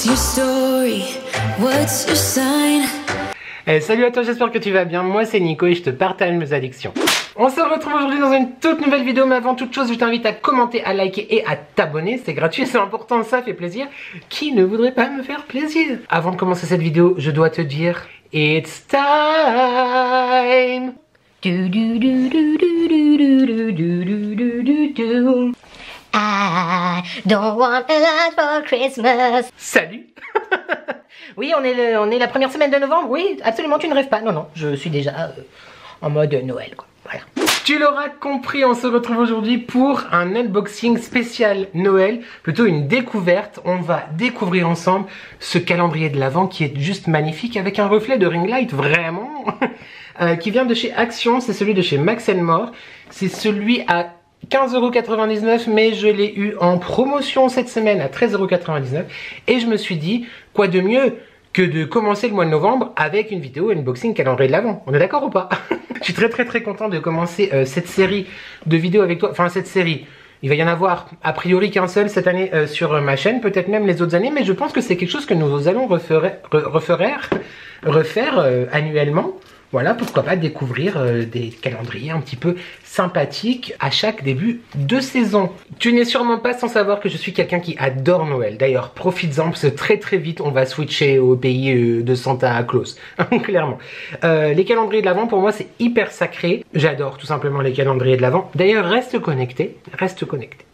What's your story? What's your sign? Salut à toi, j'espère que tu vas bien. Moi c'est Nico et je te partage mes addictions. On se retrouve aujourd'hui dans une toute nouvelle vidéo, mais avant toute chose je t'invite à commenter, à liker et à t'abonner. C'est gratuit, c'est important, ça fait plaisir. Qui ne voudrait pas me faire plaisir? Avant de commencer cette vidéo, je dois te dire It's time. I don't want a lot for Christmas. Salut. Oui, on est la première semaine de novembre. Oui, absolument, tu ne rêves pas. Non, non, je suis déjà en mode Noël, quoi. Voilà. Tu l'auras compris, on se retrouve aujourd'hui pour un unboxing spécial Noël, plutôt une découverte. On va découvrir ensemble ce calendrier de l'Avent qui est juste magnifique avec un reflet de ring light, vraiment, qui vient de chez Action. C'est celui de chez Max & More. C'est celui à 15,99 €, mais je l'ai eu en promotion cette semaine à 13,99 € et je me suis dit, quoi de mieux que de commencer le mois de novembre avec une vidéo unboxing calendrier de l'Avent. On est d'accord ou pas? Je suis très content de commencer cette série de vidéos avec toi. Enfin, cette série, il va y en avoir a priori qu'un seul cette année sur ma chaîne, peut-être même les autres années, mais je pense que c'est quelque chose que nous allons refaire annuellement. Voilà, pourquoi pas découvrir des calendriers un petit peu sympathiques à chaque début de saison. Tu n'es sûrement pas sans savoir que je suis quelqu'un qui adore Noël. D'ailleurs, profites-en parce que très vite on va switcher au pays de Santa Claus. Clairement. Les calendriers de l'Avent, pour moi, c'est hyper sacré. J'adore tout simplement les calendriers de l'Avent. D'ailleurs, reste connecté. Reste connecté.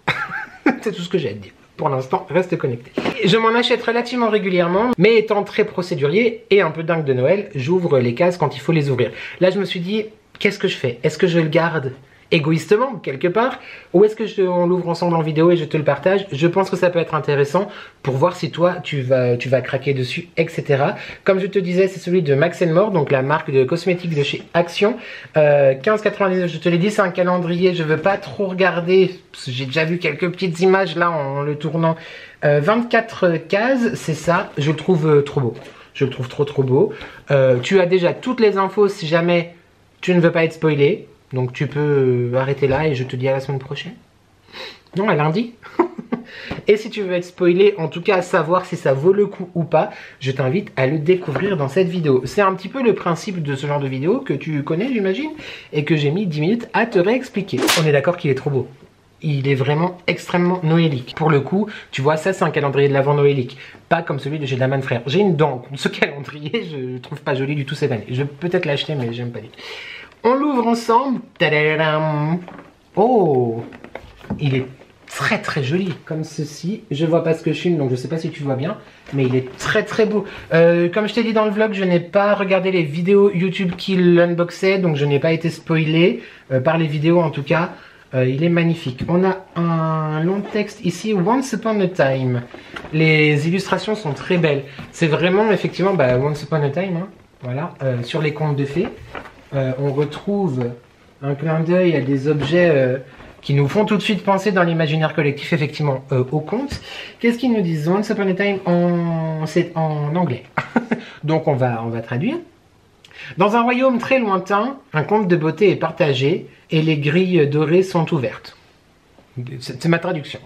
C'est tout ce que j'ai à te dire. Pour l'instant, reste connecté. Je m'en achète relativement régulièrement, mais étant très procédurier et un peu dingue de Noël, j'ouvre les cases quand il faut les ouvrir. Là, je me suis dit, qu'est-ce que je fais? Est-ce que je le garde égoïstement, quelque part, ou est-ce que on l'ouvre ensemble en vidéo et je te le partage? Je pense que ça peut être intéressant pour voir si toi, tu vas craquer dessus, etc. Comme je te disais, c'est celui de Max & More, donc la marque de cosmétiques de chez Action. 15,99 €, je te l'ai dit, c'est un calendrier, je veux pas trop regarder, parce que j'ai déjà vu quelques petites images là en le tournant. 24 cases, c'est ça, je le trouve trop beau. Je le trouve trop beau. Tu as déjà toutes les infos si jamais tu ne veux pas être spoilé. Donc tu peux arrêter là et je te dis à la semaine prochaine. Non, à lundi. Et si tu veux être spoilé, en tout cas à savoir si ça vaut le coup ou pas, je t'invite à le découvrir dans cette vidéo. C'est un petit peu le principe de ce genre de vidéo que tu connais, j'imagine, et que j'ai mis 10 minutes à te réexpliquer. On est d'accord qu'il est trop beau. Il est vraiment extrêmement noélique. Pour le coup, tu vois, ça c'est un calendrier de l'Avent noélique. Pas comme celui de chez Daman Frères. J'ai une dent contre ce calendrier, je trouve pas joli du tout cette année. Je vais peut-être l'acheter, mais j'aime pas du tout. On l'ouvre ensemble. Tadadam. Oh, il est très joli comme ceci. Je vois pas ce que je filme, donc je sais pas si tu vois bien, mais il est très beau. Comme je t'ai dit dans le vlog, je n'ai pas regardé les vidéos YouTube qui l'unboxaient, donc je n'ai pas été spoilé par les vidéos en tout cas. Il est magnifique. On a un long texte ici, Once Upon a Time. Les illustrations sont très belles. C'est vraiment effectivement Once Upon a Time, hein. Voilà, sur les contes de fées. On retrouve un clin d'œil à des objets qui nous font tout de suite penser dans l'imaginaire collectif, effectivement, aux contes. Qu'est-ce qu'ils nous disent? Once Upon a Time c'est en anglais. Donc on va traduire. Dans un royaume très lointain, un conte de beauté est partagé et les grilles dorées sont ouvertes. C'est ma traduction.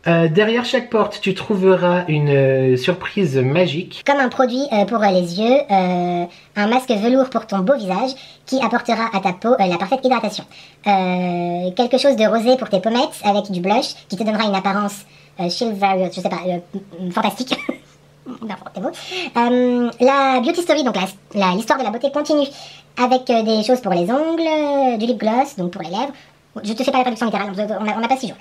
Derrière chaque porte, tu trouveras une surprise magique. Comme un produit pour les yeux, un masque velours pour ton beau visage qui apportera à ta peau la parfaite hydratation. Quelque chose de rosé pour tes pommettes avec du blush qui te donnera une apparence chivalrous, je sais pas, fantastique. N'importe quoi. La beauty story, donc l'histoire de la beauté continue avec des choses pour les ongles, du lip gloss, donc pour les lèvres. Je te fais pas la traduction littérale, on n'a pas 6 jours.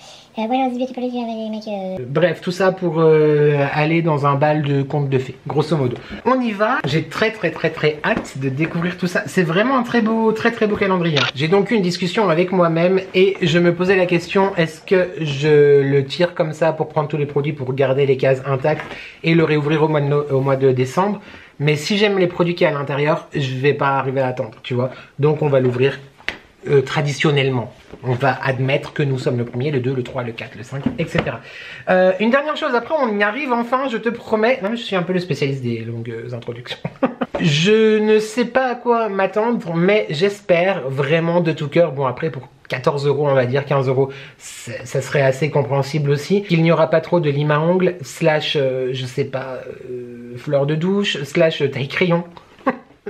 Bref, tout ça pour aller dans un bal de contes de fées, grosso modo. On y va. J'ai très hâte de découvrir tout ça. C'est vraiment un très beau calendrier. J'ai donc eu une discussion avec moi-même et je me posais la question, est-ce que je le tire comme ça pour prendre tous les produits pour garder les cases intactes et le réouvrir au mois de décembre? Mais si j'aime les produits qu'il y a à l'intérieur, je vais pas arriver à attendre, tu vois. Donc on va l'ouvrir traditionnellement. On va admettre que nous sommes le premier, le 2, le 3, le 4, le 5, etc. Une dernière chose, après on y arrive enfin, je te promets. Non mais je suis un peu le spécialiste des longues introductions. Je ne sais pas à quoi m'attendre, mais j'espère vraiment de tout cœur. Bon, après, pour 14 €, on va dire 15 €, ça serait assez compréhensible aussi. Qu'il n'y aura pas trop de lime à ongles, slash, je sais pas, fleur de douche, slash taille crayon.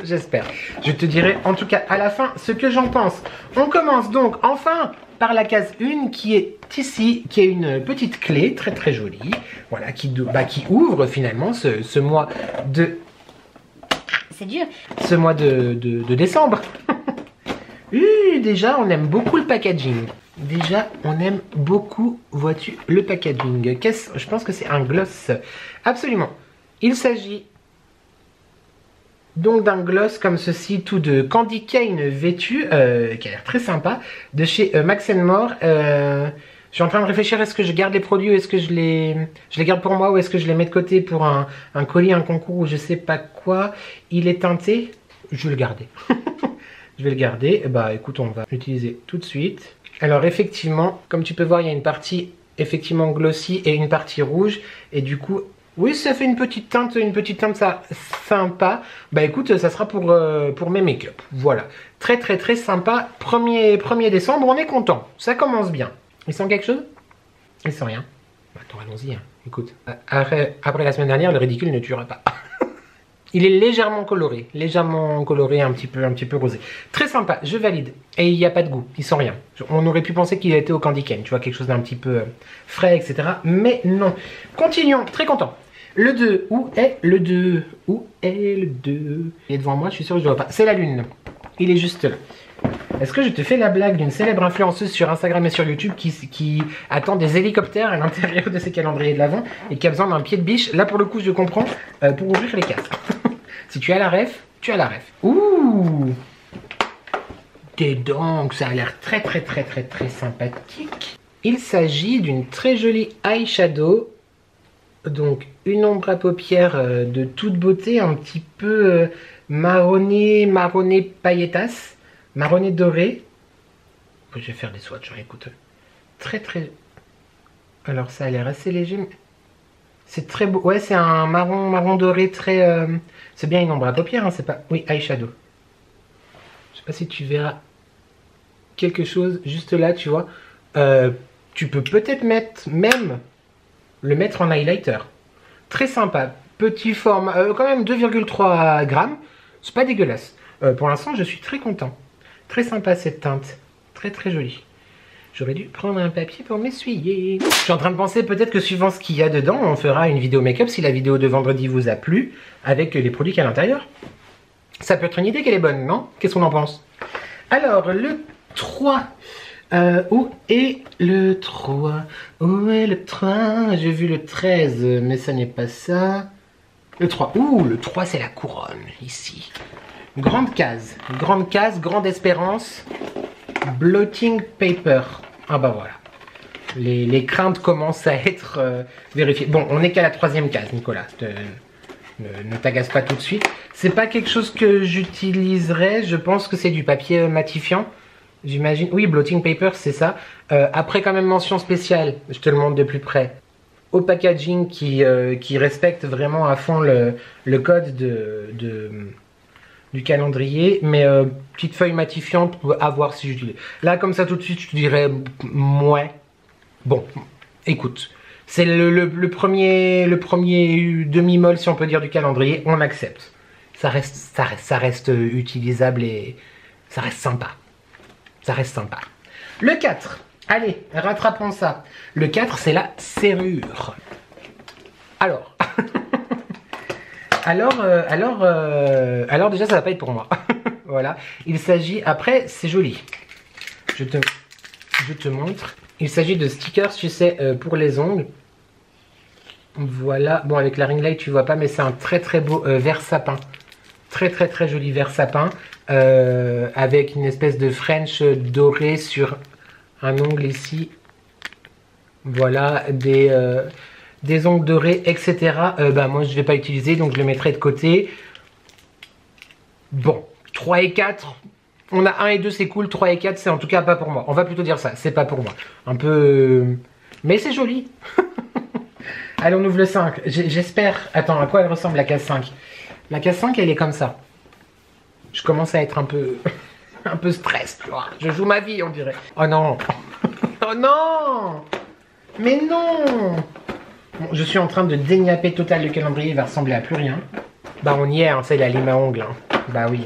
J'espère. Je te dirai en tout cas à la fin ce que j'en pense. On commence donc enfin par la case 1 qui est ici, qui est une petite clé très très jolie. Voilà, qui ouvre finalement ce mois de... C'est dur. Ce mois de décembre. Déjà, on aime beaucoup le packaging. Déjà, on aime beaucoup, vois-tu, le packaging. Je pense que c'est un gloss. Absolument. Il s'agit donc d'un gloss comme ceci, tout de Candy Cane vêtu, qui a l'air très sympa, de chez Max More. Je suis en train de réfléchir, est-ce que je garde les produits ou est-ce que je les garde pour moi ou est-ce que je les mets de côté pour un colis, un concours ou je sais pas quoi. Il est teinté, je vais le garder. Je vais le garder. Bah écoute, on va l'utiliser tout de suite. Alors effectivement, comme tu peux voir, il y a une partie effectivement glossy et une partie rouge. Et du coup, oui, ça fait une petite teinte ça, sympa. Bah écoute, ça sera pour mes make-up. Voilà. Très très très sympa. 1er décembre, on est content. Ça commence bien. Ils sentent quelque chose? Ils sentent rien. Attends, allons-y. Hein. Écoute, après la semaine dernière, le ridicule ne tuera pas. Il est légèrement coloré, un petit peu rosé. Très sympa, je valide. Et il n'y a pas de goût, il sent rien. On aurait pu penser qu'il était au candy cane, tu vois, quelque chose d'un petit peu frais, etc. Mais non. Continuons, très content. Le 2, où est le 2? Où est le 2? Il est devant moi, je suis sûr que je ne le vois pas. C'est la lune. Il est juste là. Est-ce que je te fais la blague d'une célèbre influenceuse sur Instagram et sur YouTube qui attend des hélicoptères à l'intérieur de ses calendriers de l'Avent et qui a besoin d'un pied de biche? Là, pour le coup, je comprends, pour ouvrir les cases. Si tu as la ref, tu as la ref. Ouh! Dis donc, ça a l'air très sympathique. Il s'agit d'une très jolie eyeshadow. Donc, une ombre à paupières de toute beauté, un petit peu marronné paillettasse. Marronné doré. Je vais faire des swatchs, écoute. Très. Alors ça a l'air assez léger. Mais... c'est très beau. Ouais, c'est un marron doré très... C'est bien une ombre à paupières, hein, c'est pas... Oui, eyeshadow. Je sais pas si tu verras quelque chose juste là, tu vois. Tu peux peut-être même le mettre en highlighter. Très sympa. Petit format, quand même 2,3 grammes. C'est pas dégueulasse. Pour l'instant, je suis très content. Très sympa cette teinte, très jolie. J'aurais dû prendre un papier pour m'essuyer. Je suis en train de penser peut-être que suivant ce qu'il y a dedans, on fera une vidéo make-up si la vidéo de vendredi vous a plu, avec les produits qu'il y a à l'intérieur. Ça peut être une idée qu'elle est bonne, non? Qu'est-ce qu'on en pense? Alors, le 3. Où est le 3? Où est le 3? J'ai vu le 13, mais ça n'est pas ça. Le 3. Ouh, le 3, c'est la couronne, ici. Grande case, grande espérance, blotting paper. Ah bah voilà, les craintes commencent à être vérifiées. Bon, on n'est qu'à la 3e case, Nicolas, ne t'agace pas tout de suite. C'est pas quelque chose que j'utiliserais, je pense que c'est du papier matifiant, j'imagine. Oui, blotting paper, c'est ça. Après quand même mention spéciale, je te le montre de plus près. Au packaging qui respecte vraiment à fond le code du calendrier, mais petite feuille matifiante à voir si j'utilise. Là comme ça tout de suite je te dirais ouais. Bon, écoute, c'est le premier demi-molle si on peut dire du calendrier, on accepte. Ça reste utilisable et ça reste sympa. Le 4, allez, rattrapons ça. Le 4 c'est la serrure. Alors Alors déjà ça va pas être pour moi. Voilà, il s'agit, après c'est joli. Je te montre. Il s'agit de stickers, tu sais, pour les ongles. Voilà, bon avec la ring light tu vois pas, mais c'est un très beau vert sapin. Très joli vert sapin. Avec une espèce de French doré sur un ongle ici. Voilà, des ongles dorés, etc. Bah moi je ne vais pas utiliser, donc je le mettrai de côté. Bon, 3 et 4, on a 1 et 2 c'est cool, 3 et 4 c'est en tout cas pas pour moi. On va plutôt dire ça, c'est pas pour moi. Un peu... mais c'est joli. Allez, on ouvre le 5. J'espère... Attends, à quoi elle ressemble la case 5? La case 5, elle est comme ça. Je commence à être un peu... un peu stress, tu vois. Je joue ma vie, on dirait. Oh non. Oh non. Mais non. Bon, je suis en train de dégnapper total le calendrier, il va ressembler à plus rien. Bah on y est, hein, c'est la lime à ongles. Hein. Bah oui.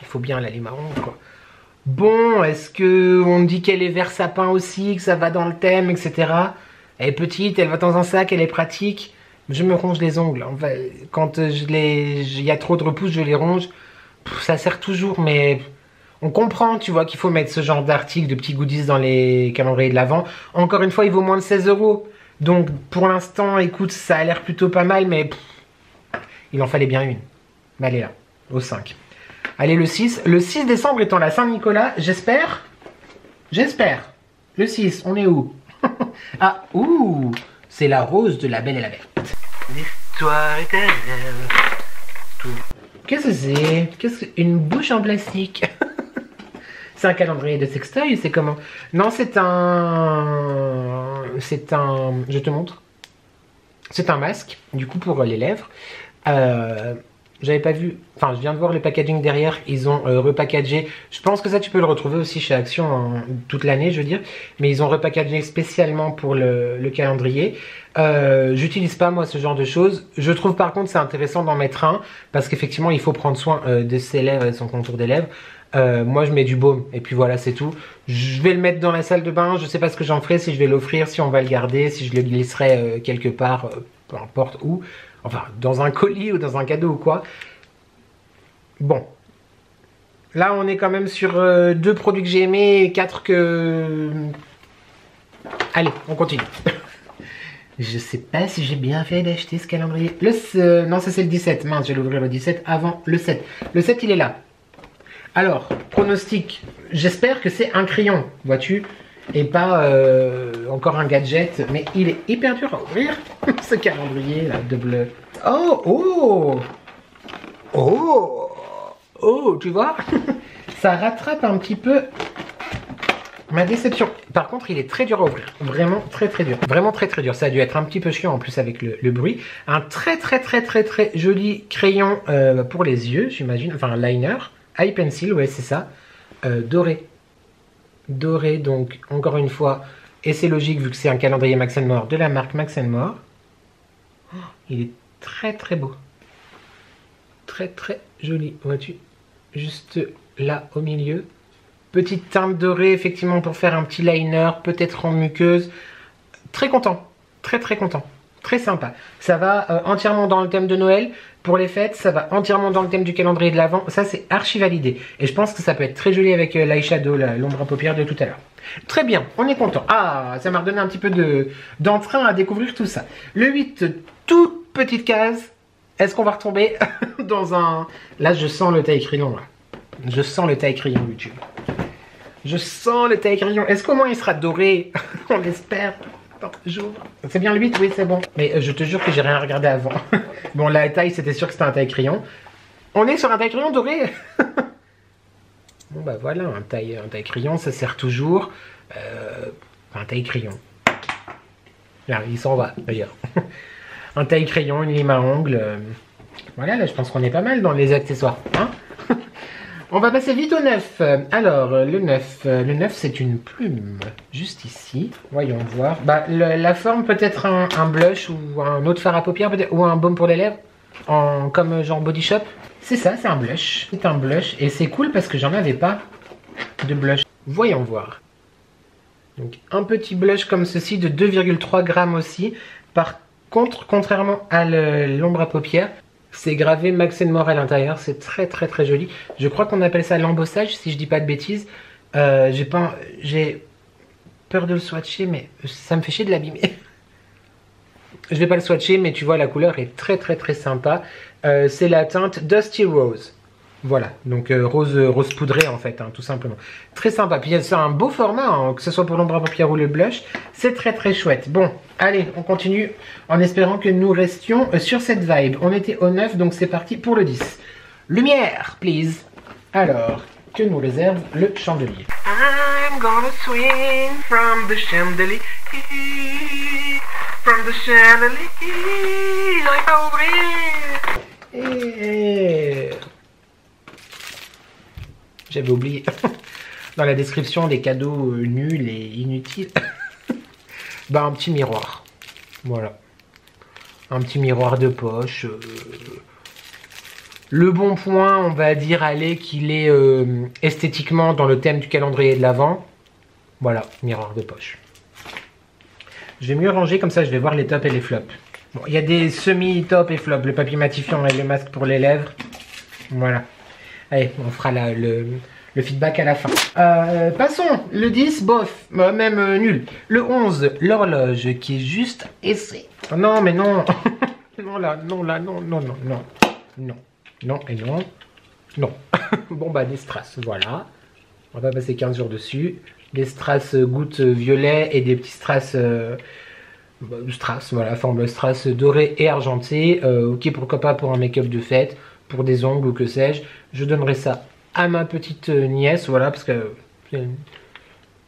Il faut bien la lime à ongles, quoi. Bon, est-ce que on dit qu'elle est vert sapin aussi, que ça va dans le thème, etc. Elle est petite, elle va dans un sac, elle est pratique. Je me ronge les ongles. Quand il y a trop de repousses, je les ronge. Ça sert toujours, mais on comprend, tu vois, qu'il faut mettre ce genre d'article, de petits goodies dans les calendriers de l'Avent. Encore une fois, il vaut moins de 16 €. Donc, pour l'instant, écoute, ça a l'air plutôt pas mal, mais il en fallait bien une. Mais elle est là, au 5. Allez, le 6. Le 6 décembre étant la Saint-Nicolas, j'espère. Le 6, on est où? Ah, ouh, c'est la rose de la Belle et la Bête. L'histoire éternelle. Tout. Qu'est-ce que c'est? Qu'est-ce que... Une bouche en plastique. C'est un calendrier de sextoy, c'est comment? Non, c'est un... Je te montre. C'est un masque, du coup, pour les lèvres. J'avais pas vu... Enfin, je viens de voir le packaging derrière. Ils ont repackagé... Je pense que ça, tu peux le retrouver aussi chez Action toute l'année, je veux dire. Mais ils ont repackagé spécialement pour le calendrier. J'utilise pas, moi, ce genre de choses. Je trouve, par contre, c'est intéressant d'en mettre un. Parce qu'effectivement, il faut prendre soin de ses lèvres et de son contour des lèvres. Moi, je mets du baume. Et puis voilà, c'est tout. Je vais le mettre dans la salle de bain. Je sais pas ce que j'en ferai. Si je vais l'offrir, si on va le garder. Si je le glisserai quelque part, peu importe où. Enfin, dans un colis ou dans un cadeau ou quoi. Bon. Là, on est quand même sur 2 produits que j'ai aimés et 4 que... Allez, on continue. Je sais pas si j'ai bien fait d'acheter ce calendrier. Non, ça c'est le 17. Mince, je vais l'ouvrir le 17 avant le 7. Le 7, il est là. Alors, pronostic. J'espère que c'est un crayon, vois-tu, et pas encore un gadget. Mais il est hyper dur à ouvrir, ce calendrier là, de bleu. Oh, oh, oh, oh, tu vois. Ça rattrape un petit peu ma déception. Par contre, il est très dur à ouvrir. Vraiment très très dur. Vraiment très très dur. Ça a dû être un petit peu chiant en plus avec le bruit. Un très très très très très joli crayon pour les yeux, j'imagine. Enfin, un liner. Eye pencil, ouais, c'est ça. Doré. Doré, donc, encore une fois. Et c'est logique vu que c'est un calendrier Max & More de la marque Max & More. Oh, il est très très beau. Très très joli, vois-tu. Juste là au milieu. Petite teinte dorée, effectivement, pour faire un petit liner, peut-être en muqueuse. Très content. Très très content. Très sympa. Ça va entièrement dans le thème de Noël. Pour les fêtes, ça va entièrement dans le thème du calendrier de l'Avent. Ça, c'est archi validé. Et je pense que ça peut être très joli avec l'eyeshadow, l'ombre à paupières de tout à l'heure. Très bien, on est content. Ah, ça m'a redonné un petit peu d'entrain à découvrir tout ça. Le 8, toute petite case. Est-ce qu'on va retomber dans un... Là, je sens le taille crayon. Là. Je sens le taille crayon YouTube. Je sens le taille crayon. Est-ce qu'au moins il sera doré? On l'espère. C'est bien le 8, oui, c'est bon. Mais je te jure que j'ai rien regardé avant. Bon, la taille, c'était sûr que c'était un taille crayon. On est sur un taille crayon doré. Bon, bah voilà, un taille crayon, ça sert toujours. Un taille crayon. Là, il s'en va, d'ailleurs. Un taille crayon, une lime à ongles. Voilà, là, je pense qu'on est pas mal dans les accessoires. Hein. On va passer vite au 9. Alors, le 9, c'est une plume, juste ici. Voyons voir. Bah, la forme peut être un blush ou un autre fard à paupières, peut-être, ou un baume pour les lèvres, comme genre Body Shop. C'est ça, c'est un blush. C'est un blush, et c'est cool parce que j'en avais pas de blush. Voyons voir. Donc, un petit blush comme ceci de 2,3 grammes aussi. Par contre, contrairement à l'ombre à paupières, c'est gravé Max & More à l'intérieur, c'est très très très joli. Je crois qu'on appelle ça l'embossage, si je dis pas de bêtises. J'ai peur de le swatcher, mais ça me fait chier de l'abîmer. Je vais pas le swatcher, mais tu vois, la couleur est très très très sympa. C'est la teinte Dusty Rose. Voilà, donc rose poudré en fait, hein, tout simplement. Très sympa, puis c'est un beau format, hein, que ce soit pour l'ombre à paupières ou le blush. C'est très très chouette. Bon, allez, on continue en espérant que nous restions sur cette vibe. On était au 9, donc c'est parti pour le 10. Lumière, please. Alors, que nous réserve le chandelier? I'm gonna swing from the chandelier, from the chandelier, like over. J'avais oublié. Dans la description, des cadeaux nuls et inutiles. Bah, un petit miroir. Voilà. Un petit miroir de poche. Le bon point, on va dire, allez, qu'il est esthétiquement dans le thème du calendrier de l'Avent. Voilà, miroir de poche. Je vais mieux ranger, comme ça je vais voir les tops et les flops. Bon, il y a des semi-top et flop, le papier matifiant et le masque pour les lèvres. Voilà. Allez, on fera le feedback à la fin. Passons, le 10, bof, même nul. Le 11, l'horloge, qui est juste essai. Oh, non, mais non. Non, là, non, là, non, non, non, non. Non, non et non. Non. Bon, bah, des strass, voilà. On va passer 15 jours dessus. Des strass gouttes violet et des petits strass... strass, voilà, forme strass doré et argenté. Ok, pourquoi pas pour un make-up de fête, pour des ongles ou que sais-je. Je donnerai ça à ma petite nièce, voilà, parce que...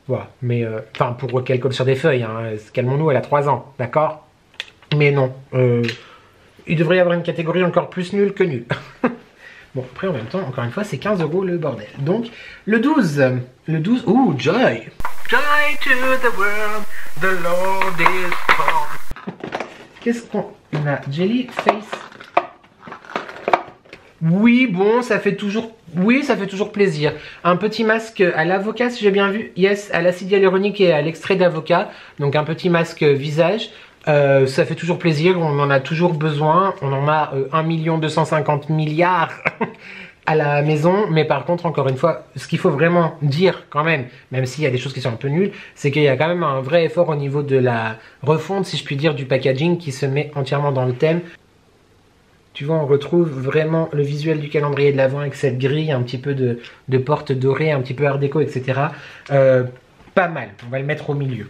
voilà, mais... enfin, pour qu'elle colle sur des feuilles, hein, calmons-nous, elle a 3 ans, d'accord? Mais non, il devrait y avoir une catégorie encore plus nulle que nulle. Bon, après, en même temps, encore une fois, c'est 15 € le bordel. Donc, le 12. Le 12, ouh, Joy! Joy to the world, the Lord is born. Qu'est-ce qu'on a? Jellyface. Oui, bon, ça fait toujours... Oui, ça fait toujours plaisir. Un petit masque à l'avocat, si j'ai bien vu. Yes, à l'acide hyaluronique et à l'extrait d'avocat. Donc, un petit masque visage. Ça fait toujours plaisir, on en a toujours besoin. On en a 1 250 milliards à la maison. Mais par contre, encore une fois, ce qu'il faut vraiment dire quand même s'il y a des choses qui sont un peu nulles, c'est qu'il y a quand même un vrai effort au niveau de la refonte, si je puis dire, du packaging qui se met entièrement dans le thème. Tu vois, on retrouve vraiment le visuel du calendrier de l'Avent avec cette grille, un petit peu de porte dorée, un petit peu art déco, etc. Pas mal, on va le mettre au milieu.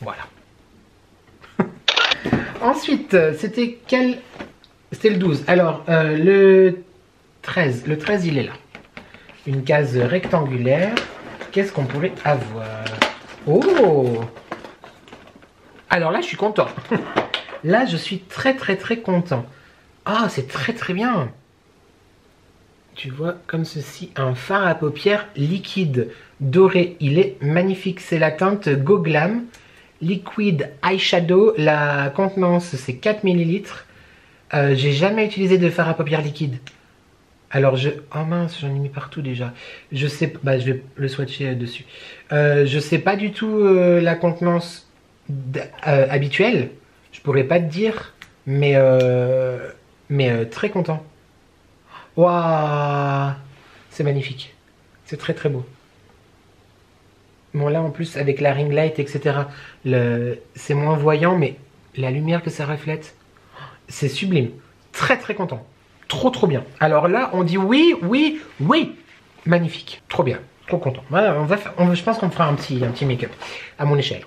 Voilà. Ensuite, c'était quel... C'était le 12. Alors, le 13. Le 13, il est là. Une case rectangulaire. Qu'est-ce qu'on pourrait avoir? Oh! Alors là, je suis content. Là, je suis très, très, très content. Ah, c'est très, très bien. Tu vois, comme ceci, un fard à paupières liquide doré. Il est magnifique. C'est la teinte Go Glam. Liquid Eyeshadow, la contenance c'est 4 ml. J'ai jamais utilisé de fard à paupières liquide. Alors oh mince, j'en ai mis partout déjà. Je sais pas, bah, je vais le swatcher dessus. Je sais pas du tout la contenance habituelle. Je pourrais pas te dire, mais très content. Waouh, c'est magnifique. C'est très très beau. Bon là en plus avec la ring light etc, c'est moins voyant mais la lumière que ça reflète, c'est sublime. Très très content. Trop trop bien. Alors là on dit oui, oui, oui. Magnifique. Trop bien. Trop content. Voilà, je pense qu'on fera un petit make-up à mon échelle.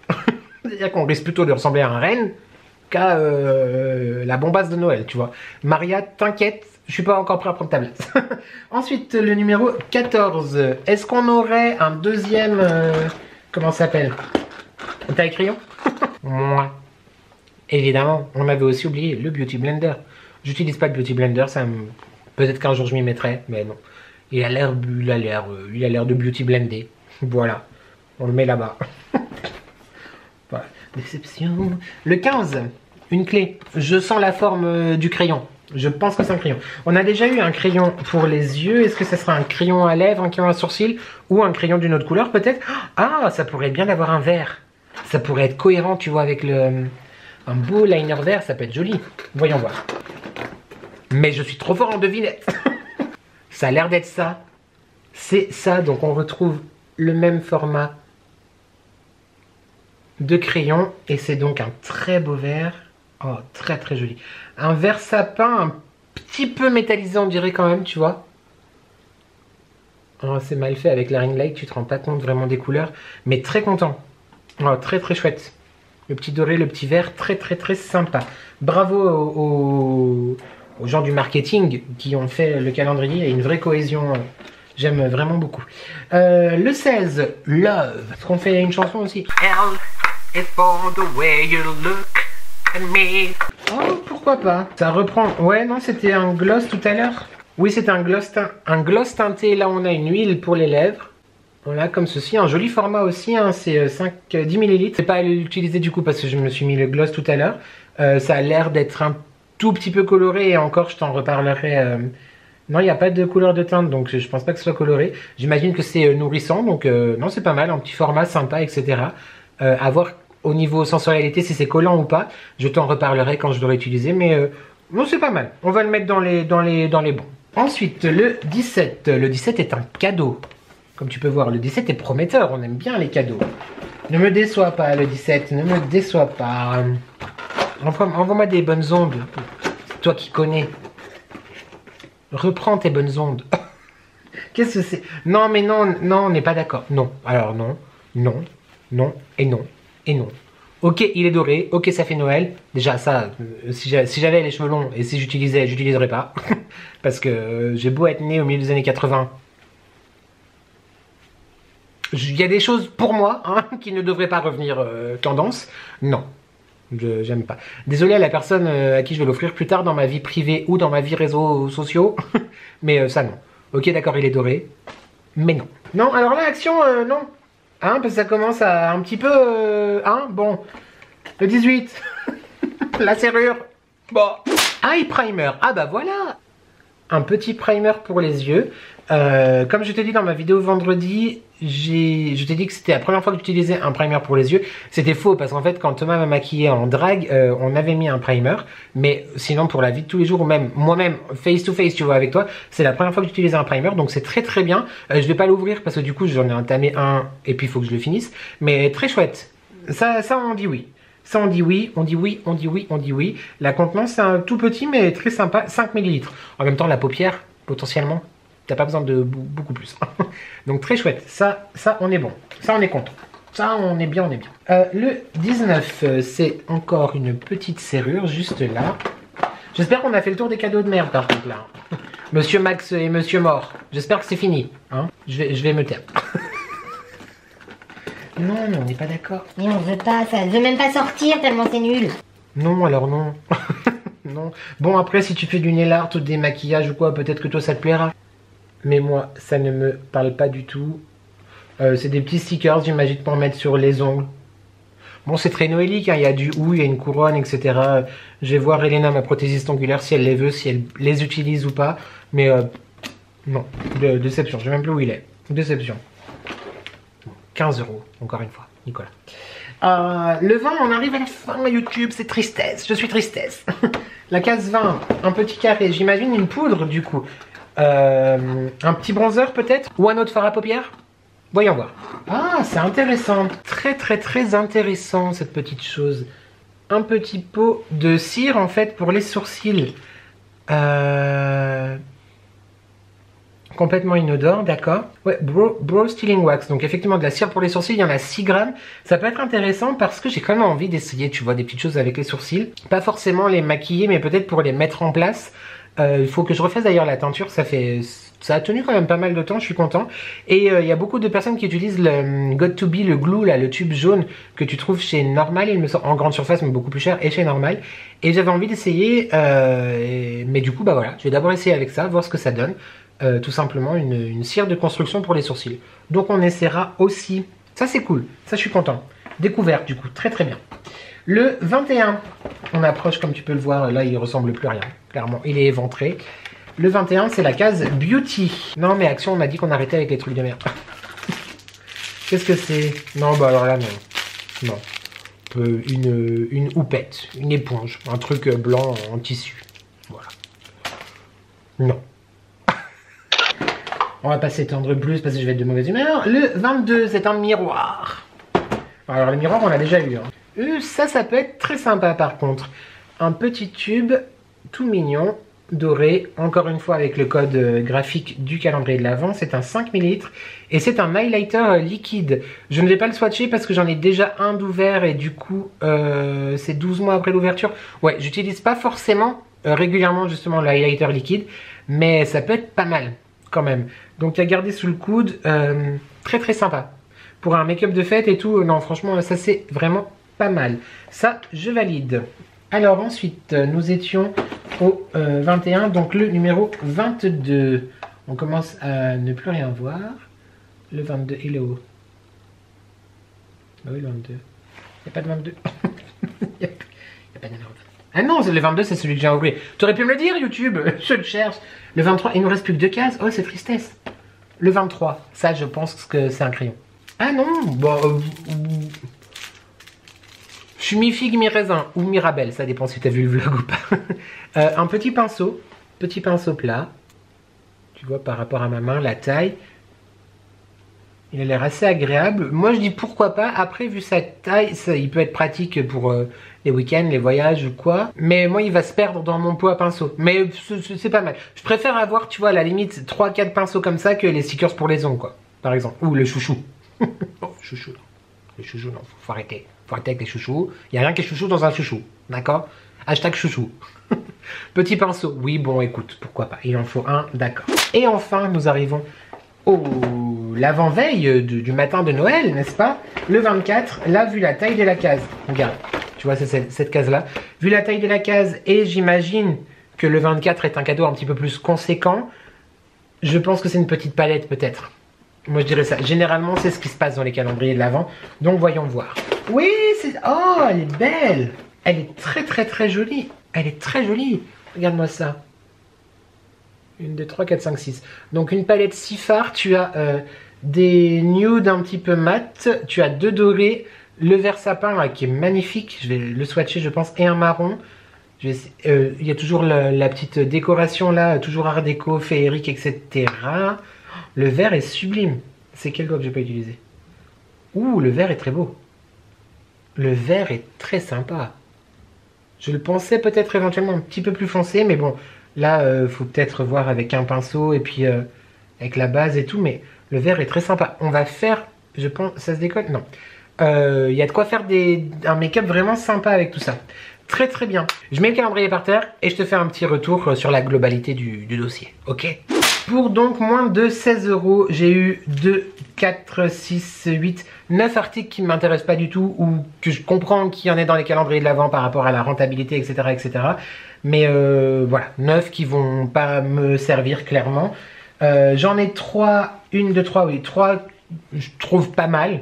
C'est-à-dire qu'on risque plutôt de ressembler à un renne qu'à la bombasse de Noël, tu vois. Maria, t'inquiète, je suis pas encore prêt à prendre ta place. Ensuite, le numéro 14. Est-ce qu'on aurait un deuxième... comment ça s'appelle? Taille crayon. Moi. Évidemment, on avait aussi oublié le Beauty Blender. J'utilise pas de Beauty Blender, ça me... peut-être qu'un jour je m'y mettrai, mais non. Il a l'air de Beauty Blender. Voilà. On le met là-bas. Voilà. Déception. Le 15. Une clé. Je sens la forme du crayon. Je pense que c'est un crayon. On a déjà eu un crayon pour les yeux. Est-ce que ça sera un crayon à lèvres, un crayon à sourcils ou un crayon d'une autre couleur peut-être? Ah, ça pourrait être bien d'avoir un vert. Ça pourrait être cohérent, tu vois, avec un beau liner vert. Ça peut être joli. Voyons voir. Mais je suis trop fort en devinette. Ça a l'air d'être ça. C'est ça. Donc on retrouve le même format de crayon. Et c'est donc un très beau vert. Oh, très très joli. Un vert sapin un petit peu métallisé, on dirait quand même, tu vois. Oh, c'est mal fait avec la ring light, tu te rends pas compte vraiment des couleurs. Mais très content. Oh, très très chouette. Le petit doré, le petit vert, très très très sympa. Bravo aux gens du marketing qui ont fait le calendrier. Il y a une vraie cohésion. J'aime vraiment beaucoup. Le 16, Love. Est-ce qu'on fait une chanson aussi? L is for the way you look at me. Oh, pourquoi pourquoi pas. Ça reprend. Ouais, non, c'était un gloss tout à l'heure. Oui, c'était un gloss teinté. Là, on a une huile pour les lèvres. Voilà, comme ceci. Un joli format aussi, hein, c'est 10 ml. Je vais pas l'utiliser du coup parce que je me suis mis le gloss tout à l'heure. Ça a l'air d'être un tout petit peu coloré et encore, je t'en reparlerai. Non, il n'y a pas de couleur de teinte, donc je pense pas que ce soit coloré. J'imagine que c'est nourrissant, donc non, c'est pas mal. Un petit format sympa, etc. À voir au niveau sensorialité si c'est collant ou pas. Je t'en reparlerai quand je l'aurai utilisé, mais non, c'est pas mal. On va le mettre dans les bons. Ensuite, le 17. Le 17 est un cadeau. Comme tu peux voir, le 17 est prometteur, on aime bien les cadeaux. Ne me déçois pas, le 17, ne me déçois pas. Envoie-moi des bonnes ondes, toi qui connais. Reprends tes bonnes ondes. Qu'est-ce que c'est? Non, mais non, non, on n'est pas d'accord. Non, alors non, non, non, et non, et non. Ok, il est doré, ok, ça fait Noël. Déjà, ça, si j'avais les cheveux longs et si j'utiliserais pas. Parce que j'ai beau être né au milieu des années 80. Il y a des choses pour moi hein, qui ne devraient pas revenir tendance. Non, j'aime pas. Désolé à la personne à qui je vais l'offrir plus tard dans ma vie privée ou dans ma vie réseaux sociaux. Mais ça non. Ok d'accord il est doré. Mais non. Non alors là action non. Hein parce que ça commence à un petit peu... hein bon. Le 18. La serrure. Bon. Eye primer. Ah bah voilà. Un petit primer pour les yeux. Comme je t'ai dit dans ma vidéo vendredi, je t'ai dit que c'était la première fois que j'utilisais un primer pour les yeux. C'était faux parce qu'en fait quand Thomas m'a maquillé en drag, on avait mis un primer. Mais sinon pour la vie de tous les jours ou même moi-même face to face tu vois avec toi, c'est la première fois que j'utilisais un primer. Donc c'est très très bien. Je vais pas l'ouvrir parce que du coup j'en ai entamé un et puis il faut que je le finisse. Mais très chouette. Ça on dit oui. Ça on dit oui, on dit oui, on dit oui, on dit oui. La contenance c'est un tout petit mais très sympa, 5 ml. En même temps la paupière potentiellement. T'as pas besoin de beaucoup plus. Donc très chouette. Ça on est bon. Ça on est content. Ça on est bien, on est bien. Le 19, c'est encore une petite serrure juste là. J'espère qu'on a fait le tour des cadeaux de merde par contre là. Monsieur Max et Monsieur Mort. J'espère que c'est fini. Hein je vais me taire. Non, on n'est pas d'accord. Mais on veut pas, ça veut même pas sortir tellement c'est nul. Non, alors non. Non. Bon après si tu fais du nail art ou des maquillages ou quoi, peut-être que toi ça te plaira. Mais moi, ça ne me parle pas du tout. C'est des petits stickers, j'imagine, pour mettre sur les ongles. Bon, c'est très noélique, hein. Il y a du ou, il y a une couronne, etc. Je vais voir Elena, ma prothésiste ongulaire, si elle les veut, si elle les utilise ou pas. Mais non, déception. Je ne sais même plus où il est. Déception. 15 €, encore une fois, Nicolas. Le 20, on arrive à la fin YouTube, c'est tristesse. Je suis tristesse. La case 20, un petit carré. J'imagine une poudre, du coup. Un petit bronzer peut-être. Ou un autre fard à paupières. Voyons voir. Ah, c'est intéressant. Très très très intéressant cette petite chose. Un petit pot de cire en fait pour les sourcils. Complètement inodore, d'accord. Ouais, Brow Styling Wax. Donc effectivement de la cire pour les sourcils, il y en a 6 grammes. Ça peut être intéressant parce que j'ai quand même envie d'essayer, tu vois, des petites choses avec les sourcils. Pas forcément les maquiller, mais peut-être pour les mettre en place. Il faut que je refasse d'ailleurs la teinture, ça a tenu quand même pas mal de temps, je suis content. Et il y a beaucoup de personnes qui utilisent le Got2b, le glue, là, le tube jaune que tu trouves chez Normal, il me semble, en grande surface mais beaucoup plus cher, et chez Normal. Et j'avais envie d'essayer, mais du coup bah voilà, je vais d'abord essayer avec ça, voir ce que ça donne. Tout simplement une cire de construction pour les sourcils. Donc on essaiera aussi, ça c'est cool, ça je suis content. Découverte du coup, très très bien. Le 21, on approche comme tu peux le voir, là il ressemble plus à rien, clairement, il est éventré. Le 21 c'est la case Beauty. Non mais Action, on a dit qu'on arrêtait avec les trucs de merde. Qu'est-ce que c'est? Non bah alors là non. Non. Une houppette, une éponge, un truc blanc en tissu. Voilà. Non. On va pas s'étendre plus parce que je vais être de mauvaise humeur. Le 22 c'est un miroir. Alors le miroir on l'a déjà eu. Hein. Ça peut être très sympa par contre. Un petit tube tout mignon, doré, encore une fois avec le code graphique du calendrier de l'Avent. C'est un 5 ml et c'est un highlighter liquide. Je ne vais pas le swatcher parce que j'en ai déjà un d'ouvert et du coup c'est 12 mois après l'ouverture. Ouais, j'utilise pas forcément régulièrement justement le highlighter liquide, mais ça peut être pas mal quand même. Donc à garder sous le coude, très très sympa. Pour un make-up de fête et tout, non franchement ça c'est vraiment pas mal. Ça je valide. Alors ensuite, nous étions au 21, donc le numéro 22. On commence à ne plus rien voir. Le 22, il est où? Ah oui, le 22. Il n'y a pas de 22. Il n'y a pas de numéro 22. Ah non, le 22, c'est celui que j'ai oublié. Tu aurais pu me le dire, YouTube. Je le cherche. Le 23, il nous reste plus que 2 cases. Oh, c'est tristesse. Le 23, ça, je pense que c'est un crayon. Ah non, bon... je suis mi-figue, mi-raisin, ou mirabelle, ça dépend si tu as vu le vlog ou pas. Un petit pinceau plat. Tu vois, par rapport à ma main, la taille. Il a l'air assez agréable. Moi, je dis pourquoi pas. Après, vu sa taille, ça, il peut être pratique pour les week-ends, les voyages ou quoi. Mais moi, il va se perdre dans mon pot à pinceau. Mais c'est pas mal. Je préfère avoir, tu vois, à la limite, 3-4 pinceaux comme ça que les stickers pour les ongles, quoi. Par exemple. Ou le chouchou. Oh, chouchou, non. Les chouchous, non. Faut arrêter. Faut arrêter avec les chouchous. Il n'y a rien qui est chouchou dans un chouchou. D'accord? Hashtag chouchou. Petit pinceau. Oui, bon, écoute, pourquoi pas. Il en faut un, d'accord. Et enfin, nous arrivons au l'avant-veille du matin de Noël, n'est-ce pas? Le 24, là, vu la taille de la case. Regarde, tu vois, c'est cette case-là. Vu la taille de la case, et j'imagine que le 24 est un cadeau un petit peu plus conséquent, je pense que c'est une petite palette, peut-être. Moi, je dirais ça. Généralement, c'est ce qui se passe dans les calendriers de l'Avent. Donc, voyons voir. Oui, c'est... Oh, elle est belle. Elle est très, très, très jolie. Elle est très jolie. Regarde-moi ça. 1, 2, 3, 4, 5, 6. Donc, une palette 6 fards. Tu as des nudes un petit peu mat. Tu as 2 dorés. Le vert sapin, là, qui est magnifique. Je vais le swatcher, je pense. Et un marron. Il y a toujours la petite décoration, là. Toujours art déco, féerique, etc. Le vert est sublime. C'est quel doigt que j'ai pas utilisé? Ouh, le vert est très beau. Le vert est très sympa. Je le pensais peut-être éventuellement un petit peu plus foncé, mais bon, là, faut peut-être voir avec un pinceau et puis avec la base et tout, mais le vert est très sympa. On va faire, je pense, ça se décolle? Non. Il y a de quoi faire un make-up vraiment sympa avec tout ça. Très très bien. Je mets le calendrier par terre et je te fais un petit retour sur la globalité du dossier, ok? Pour donc moins de 16 €, j'ai eu 2, 4, 6, 8, 9 articles qui ne m'intéressent pas du tout ou que je comprends qu'il y en ait dans les calendriers de l'Avent par rapport à la rentabilité, etc. etc. Mais voilà, 9 qui vont pas me servir clairement. J'en ai 3, 1, 2, 3, oui, 3 je trouve pas mal.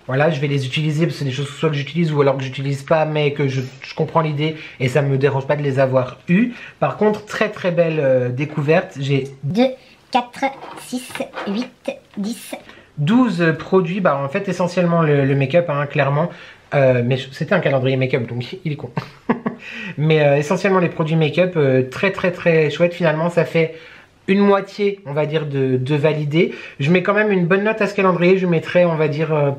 Voilà, je vais les utiliser parce que c'est des choses soit que j'utilise ou alors que j'utilise pas, mais que je comprends l'idée et ça me dérange pas de les avoir eu. Par contre, très très belle découverte. J'ai 2, 4, 6, 8, 10. 12 produits, bah en fait essentiellement le make-up, hein, clairement. Mais c'était un calendrier make-up, donc il est con. Mais essentiellement les produits make-up, très très très chouette. Finalement, ça fait une moitié, on va dire, de validé. Je mets quand même une bonne note à ce calendrier. Je mettrais, on va dire...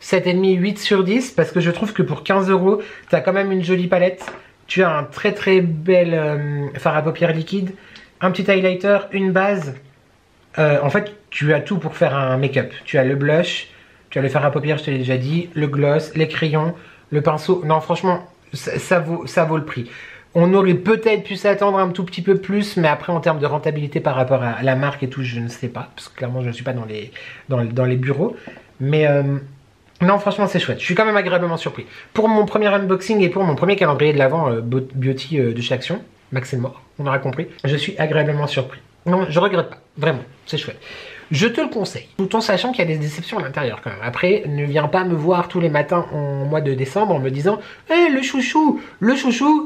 7,5, 8 sur 10 parce que je trouve que pour 15 €, tu as quand même une jolie palette. Tu as un très très bel fard à paupières liquide, un petit highlighter, une base. En fait, tu as tout pour faire un make-up. Tu as le blush, tu as le fard à paupières, je te l'ai déjà dit, le gloss, les crayons, le pinceau. Non, franchement, ça vaut le prix. On aurait peut-être pu s'attendre un tout petit peu plus, mais après en termes de rentabilité par rapport à la marque et tout, je ne sais pas. Parce que clairement, je ne suis pas dans les bureaux. Mais... non, franchement, c'est chouette. Je suis quand même agréablement surpris. Pour mon premier unboxing et pour mon premier calendrier de l'Avent beauty de chez Action, Max et Mort, on aura compris, je suis agréablement surpris. Non, je regrette pas. Vraiment, c'est chouette. Je te le conseille, tout en sachant qu'il y a des déceptions à l'intérieur quand même. Après, ne viens pas me voir tous les matins en mois de décembre en me disant « Eh, le chouchou,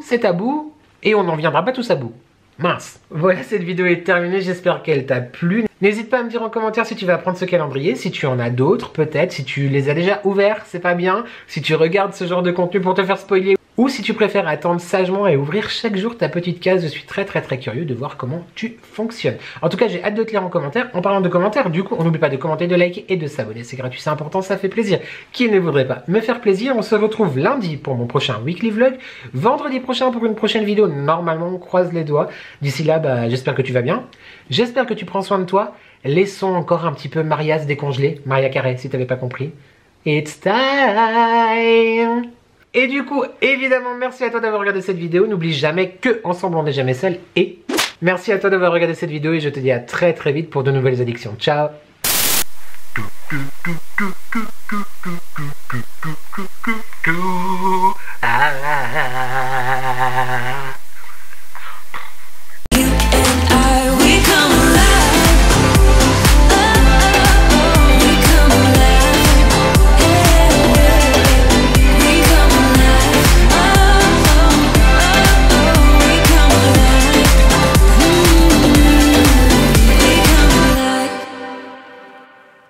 c'est à bout et on n'en viendra pas tous à bout. » Mince. Voilà, cette vidéo est terminée, j'espère qu'elle t'a plu. N'hésite pas à me dire en commentaire si tu vas prendre ce calendrier, si tu en as d'autres peut-être, si tu les as déjà ouverts, c'est pas bien, si tu regardes ce genre de contenu pour te faire spoiler, ou si tu préfères attendre sagement et ouvrir chaque jour ta petite case. Je suis très très très curieux de voir comment tu fonctionnes. En tout cas, j'ai hâte de te lire en commentaire. En parlant de commentaires, du coup, on n'oublie pas de commenter, de liker et de s'abonner, c'est gratuit, c'est important, ça fait plaisir. Qui ne voudrait pas me faire plaisir? On se retrouve lundi pour mon prochain weekly vlog, vendredi prochain pour une prochaine vidéo, normalement on croise les doigts. D'ici là, bah, j'espère que tu vas bien, j'espère que tu prends soin de toi. Laissons encore un petit peu Marias décongelé, Maria Carré si t'avais pas compris. It's time. Et du coup, évidemment, merci à toi d'avoir regardé cette vidéo. N'oublie jamais que ensemble on n'est jamais seul. Et merci à toi d'avoir regardé cette vidéo et je te dis à très très vite pour de nouvelles addictions. Ciao.